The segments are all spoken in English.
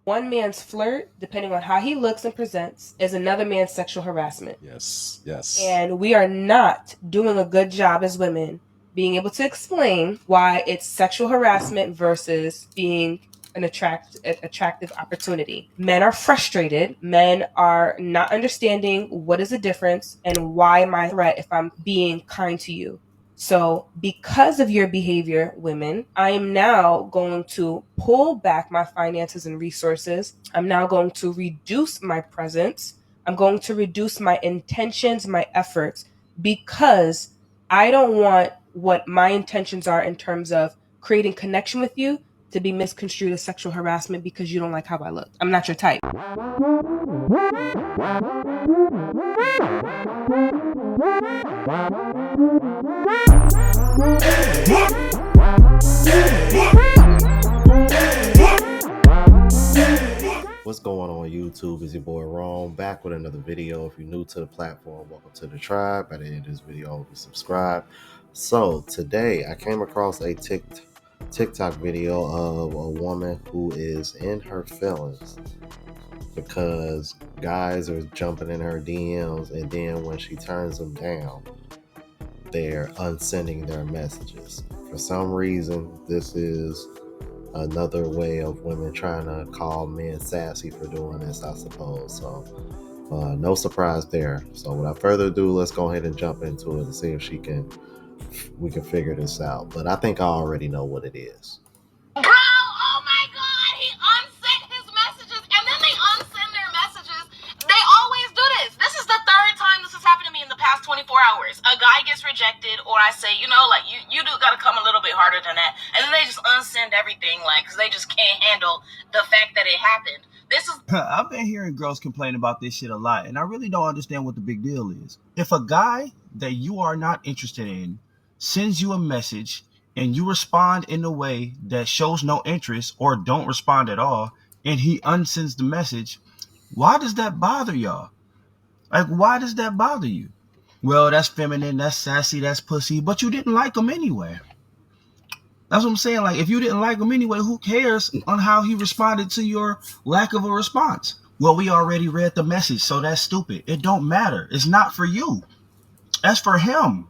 One man's flirt, depending on how he looks and presents, is another man's sexual harassment. Yes, yes. And we are not doing a good job as women being able to explain why it's sexual harassment versus being an attractive opportunity. Men are frustrated. Men are not understanding what is the difference and why am I a threat if I'm being kind to you. So, because of your behavior, women, I am now going to pull back my finances and resources. I'm now going to reduce my presence. I'm going to reduce my intentions, my efforts, because I don't want what my intentions are in terms of creating connection with you to be misconstrued as sexual harassment because you don't like how I look. I'm not your type. What's going on YouTube? Is your boy Rome back with another video. If you're new to the platform, welcome to the tribe. By the end of this video, I hope you subscribe. So today I came across a TikTok video of a woman who is in her feelings because guys are jumping in her DMs, and then when she turns them down, they're unsending their messages. For some reason, this is another way of women trying to call men sassy for doing this, I suppose. So no surprise there. So without further ado, let's go ahead and jump into it and see if we can figure this out. But I think I already know what it is. Bro, oh my god, he unsent his messages and then they unsend their messages. They always do this. This is the third time this has happened to me in the past 24 hours. A guy gets rejected, or I say, like, you do gotta come a little bit harder than that. And then they just unsend everything, like, because they just can't handle the fact that it happened. This is I've been hearing girls complain about this shit a lot, and I really don't understand what the big deal is. If a guy that you are not interested in sends you a message and you respond in a way that shows no interest or don't respond at all, and he unsends the message, why does that bother y'all? Like, why does that bother you? Well, that's feminine, that's sassy, that's pussy, but you didn't like him anyway. That's what I'm saying. Like, if you didn't like him anyway, who cares on how he responded to your lack of a response? Well, we already read the message, so that's stupid. It don't matter. It's not for you. That's for him.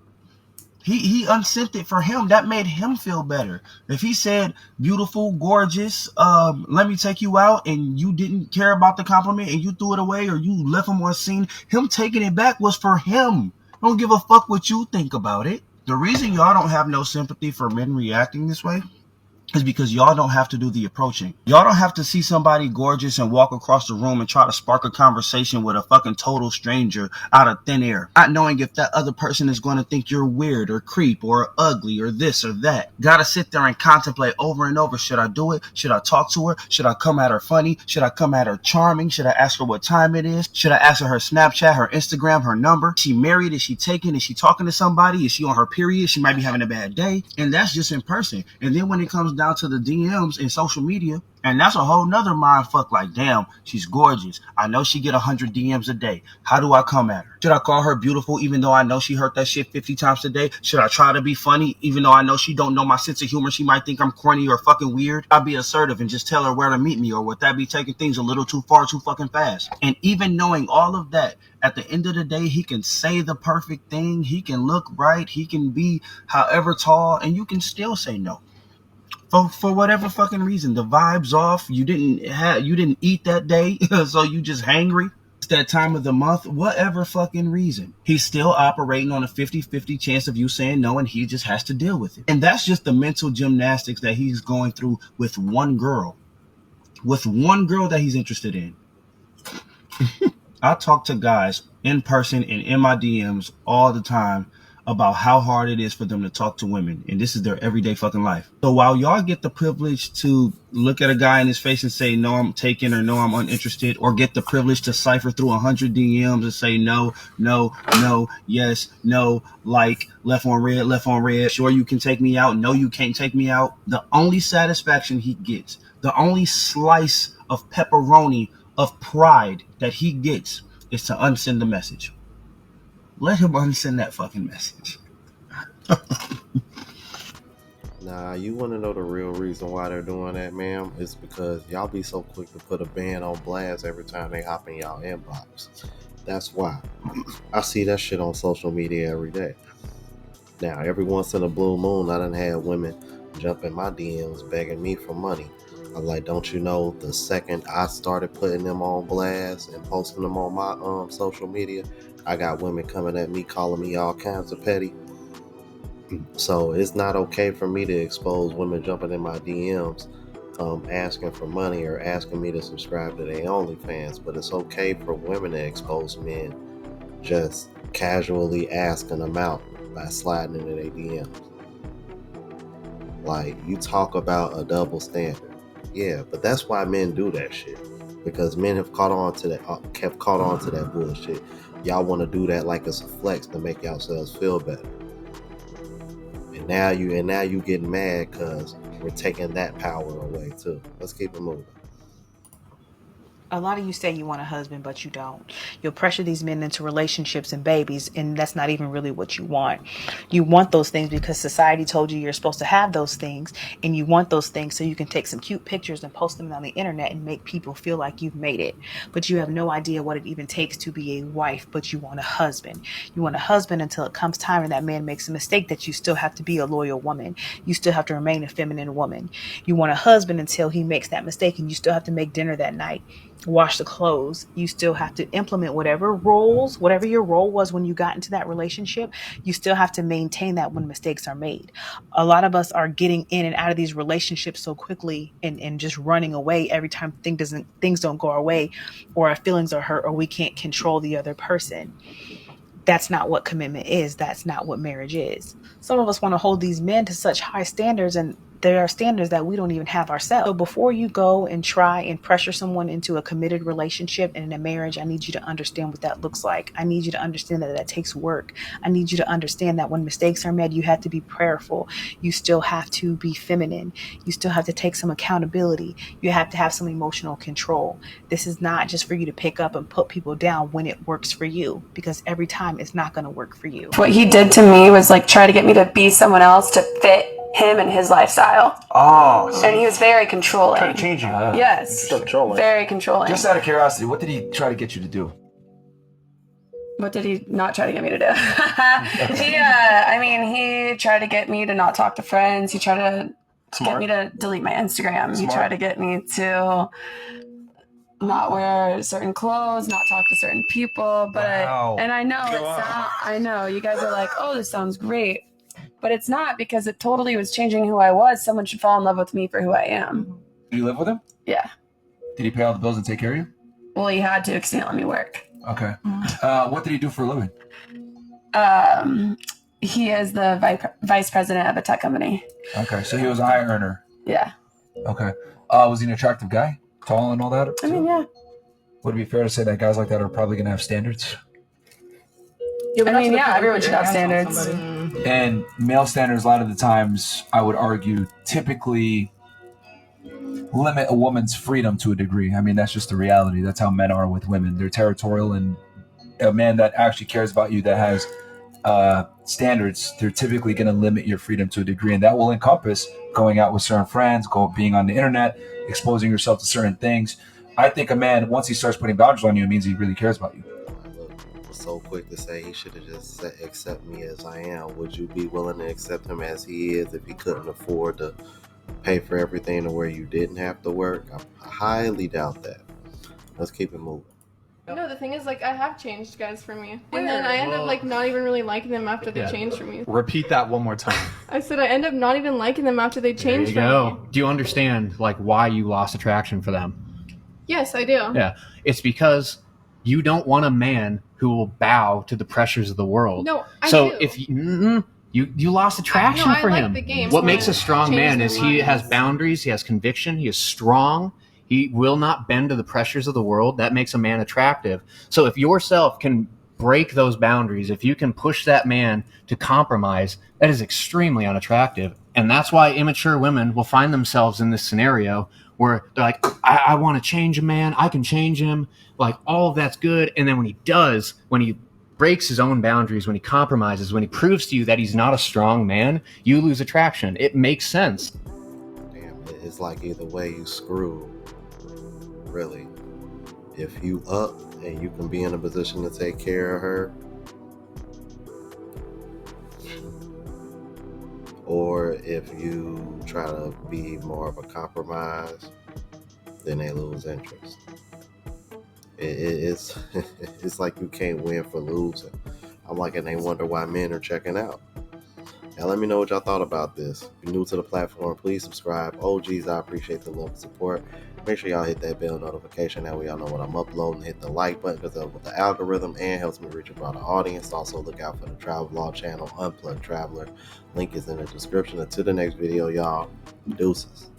He unsent it for him. That made him feel better. If he said beautiful, gorgeous, let me take you out, and you didn't care about the compliment and you threw it away or you left him on scene, him taking it back was for him. Don't give a fuck what you think about it. The reason y'all don't have no sympathy for men reacting this way is because y'all don't have to do the approaching. Y'all don't have to see somebody gorgeous and walk across the room and try to spark a conversation with a fucking total stranger out of thin air, not knowing if that other person is going to think you're weird or creep or ugly or this or that. Gotta sit there and contemplate over and over. Should I do it? Should I talk to her? Should I come at her funny? Should I come at her charming? Should I ask her what time it is? Should I ask her Snapchat, her Instagram, her number? Is she married? Is she taken? Is she talking to somebody? Is she on her period? She might be having a bad day. And that's just in person. And then when it comes down to the DMs and social media, and that's a whole nother mind fuck. Like, damn, she's gorgeous. I know she get 100 DMs a day. How do I come at her? Should I call her beautiful even though I know she heard that shit 50 times a day? Should I try to be funny even though I know she don't know my sense of humor? She might think I'm corny or fucking weird. I'll be assertive and just tell her where to meet me, or would that be taking things a little too far, too fucking fast? And even knowing all of that, at the end of the day, he can say the perfect thing. He can look right. He can be however tall, and you can still say no. For whatever fucking reason, the vibe's off. You didn't eat that day, so you just hangry. It's that time of the month, whatever fucking reason. He's still operating on a 50-50 chance of you saying no, and he just has to deal with it. And that's just the mental gymnastics that he's going through with one girl. With one girl that he's interested in. I talk to guys in person and in my DMs all the time about how hard it is for them to talk to women, and this is their everyday fucking life. So while y'all get the privilege to look at a guy in his face and say no, I'm taken, or no, I'm uninterested, or get the privilege to cipher through 100 DMs and say no, no, no, yes, no, like, left on red, sure you can take me out, no you can't take me out, the only satisfaction he gets, the only slice of pepperoni of pride that he gets is to unsend the message. Let him unsend that fucking message. Nah, you want to know the real reason why they're doing that, ma'am? It's because y'all be so quick to put a band on blast every time they hop in y'all inbox. That's why. I see that shit on social media every day. Now, every once in a blue moon, I done had women jump in my DMs begging me for money. I'm like, don't you know, the second I started putting them on blast and posting them on my social media, I got women coming at me, calling me all kinds of petty. So it's not okay for me to expose women jumping in my DMs, asking for money or asking me to subscribe to their OnlyFans. But it's okay for women to expose men just casually asking them out by sliding into their DMs. Like, you talk about a double standard. Yeah, but that's why men do that shit. Because men have caught on to that bullshit. Y'all want to do that like it's a flex to make yourselves feel better. And now you getting mad because we're taking that power away too. Let's keep it moving. A lot of you say you want a husband, but you don't. You'll pressure these men into relationships and babies, and that's not even really what you want. You want those things because society told you you're supposed to have those things, and you want those things so you can take some cute pictures and post them on the internet and make people feel like you've made it. But you have no idea what it even takes to be a wife, but you want a husband. You want a husband until it comes time and that man makes a mistake that you still have to be a loyal woman. You still have to remain a feminine woman. You want a husband until he makes that mistake and you still have to make dinner that night, wash the clothes. You still have to implement whatever your role was when you got into that relationship. You still have to maintain that when mistakes are made. A lot of us are getting in and out of these relationships so quickly and just running away every time things don't go our way, or our feelings are hurt, or we can't control the other person. That's not what commitment is. That's not what marriage is. Some of us want to hold these men to such high standards, and there are standards that we don't even have ourselves. So before you go and try and pressure someone into a committed relationship and in a marriage, I need you to understand what that looks like. I need you to understand that takes work. I need you to understand that when mistakes are made, you have to be prayerful. You still have to be feminine. You still have to take some accountability. You have to have some emotional control. This is not just for you to pick up and put people down when it works for you, because every time it's not going to work for you. What he did to me was like try to get me to be someone else to fit him and his lifestyle. Oh, and he was very controlling. Trying to change you. Yes, Controlling. very controlling. Just out of curiosity, what did he try to get you to do? What did he not try to get me to do? He tried to get me to not talk to friends. He tried to get me to delete my Instagram. He tried to get me to not wear certain clothes, not talk to certain people. But and I know I know you guys are like, oh, this sounds great. But it's not, because it totally was changing who I was. Someone should fall in love with me for who I am. Did you live with him? Yeah. Did he pay all the bills and take care of you? Well, he had to, because he didn't let me work. Okay. What did he do for a living? He is the vice president of a tech company. Okay, so he was a high earner. Yeah. Okay. Was he an attractive guy? Tall and all that? I mean, yeah. Would it be fair to say that guys like that are probably going to have standards? Everyone should have standards. And male standards, a lot of the times, I would argue, typically limit a woman's freedom to a degree. I mean, that's just the reality. That's how men are with women. They're territorial, and a man that actually cares about you, that has standards, they're typically going to limit your freedom to a degree. And that will encompass going out with certain friends, being on the internet, exposing yourself to certain things. I think a man, once he starts putting boundaries on you, it means he really cares about you. So quick to say he should have just accept me as I am. Would you be willing to accept him as he is if he couldn't afford to pay for everything to where you didn't have to work? I highly doubt that. Let's keep it moving. No, the thing is, like, I have changed guys for me. And then I end up, like, not even really liking them after they change for me. Repeat that one more time. I said I end up not even liking them after they change for me. Do you understand, like, why you lost attraction for them? Yes, I do. Yeah. It's because you don't want a man who will bow to the pressures of the world. No, I so do. If you lost attraction for him. What makes a strong man is he has boundaries, he has conviction, he is strong, he will not bend to the pressures of the world. That makes a man attractive. So if yourself can break those boundaries, if you can push that man to compromise, that is extremely unattractive. And that's why immature women will find themselves in this scenario where they're like, I want to change a man, I can change him, like all of that's good. And then when he breaks his own boundaries, when he compromises, when he proves to you that he's not a strong man, you lose attraction. It makes sense. Damn, it's like either way you screw, really. If you up and you can be in a position to take care of her, or if you try to be more of a compromise, then they lose interest. It's it's like you can't win for losing. I'm like, and they wonder why men are checking out. Now let me know what y'all thought about this. If you're new to the platform, please subscribe. OGs, I appreciate the love and support. Make sure y'all hit that bell notification. That way y'all know when I'm uploading. Hit the like button because with the algorithm and helps me reach a broader audience. Also look out for the travel vlog channel, Unplugged Traveler. Link is in the description. Until the next video, y'all. Deuces.